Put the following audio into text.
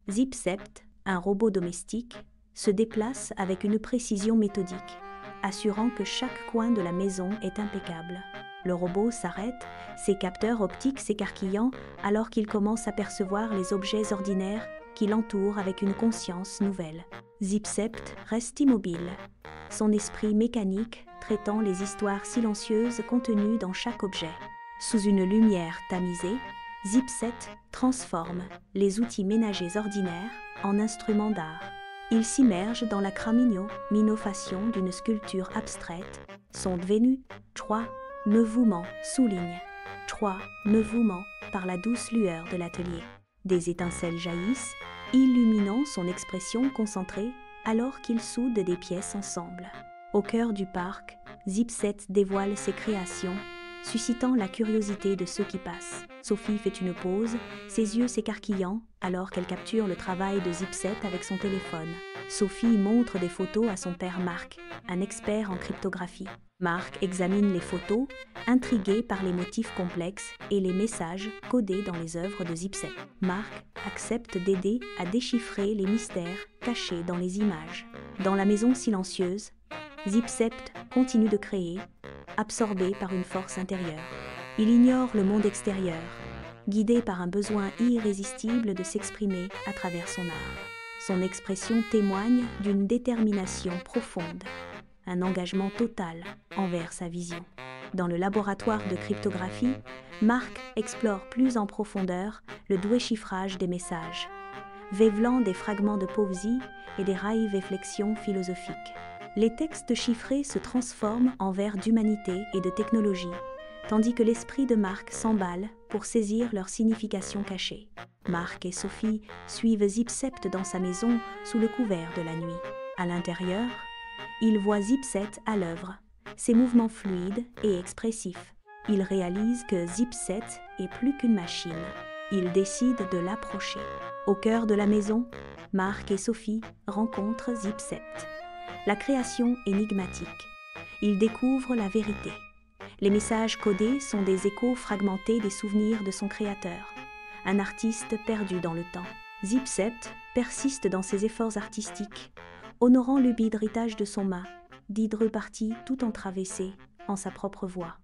Zipsept, un robot domestique, se déplace avec une précision méthodique, assurant que chaque coin de la maison est impeccable. Le robot s'arrête, ses capteurs optiques s'écarquillant alors qu'il commence à percevoir les objets ordinaires qui l'entourent avec une conscience nouvelle. Zipsept reste immobile, son esprit mécanique traitant les histoires silencieuses contenues dans chaque objet. Sous une lumière tamisée, Zipsept transforme les outils ménagers ordinaires en instruments d'art. Il s'immerge dans la craminio-minofacion d'une sculpture abstraite. Son Vénus, 3 meuvements souligne 3 meuvements par la douce lueur de l'atelier. Des étincelles jaillissent, illuminant son expression concentrée alors qu'il soude des pièces ensemble. Au cœur du parc, Zipsept dévoile ses créations, suscitant la curiosité de ceux qui passent. Sophie fait une pause, ses yeux s'écarquillant alors qu'elle capture le travail de Zipsept avec son téléphone. Sophie montre des photos à son père Marc, un expert en cryptographie. Marc examine les photos, intrigué par les motifs complexes et les messages codés dans les œuvres de Zipsept. Marc accepte d'aider à déchiffrer les mystères cachés dans les images. Dans la maison silencieuse, Zipsept continue de créer, absorbé par une force intérieure. Il ignore le monde extérieur, guidé par un besoin irrésistible de s'exprimer à travers son art. Son expression témoigne d'une détermination profonde, un engagement total envers sa vision. Dans le laboratoire de cryptographie, Marc explore plus en profondeur le déchiffrage des messages, révélant des fragments de poésie et des réflexions philosophiques. Les textes chiffrés se transforment en vers d'humanité et de technologie, tandis que l'esprit de Marc s'emballe pour saisir leur signification cachée. Marc et Sophie suivent Zipsept dans sa maison sous le couvert de la nuit. À l'intérieur, ils voient Zipsept à l'œuvre, ses mouvements fluides et expressifs. Ils réalisent que Zipsept est plus qu'une machine. Ils décident de l'approcher. Au cœur de la maison, Marc et Sophie rencontrent Zipsept. La création énigmatique. Ils découvrent la vérité. Les messages codés sont des échos fragmentés des souvenirs de son créateur, un artiste perdu dans le temps. Zipsept persiste dans ses efforts artistiques, honorant l'héritage de son mât, d'hydre parti tout entravessé en sa propre voix.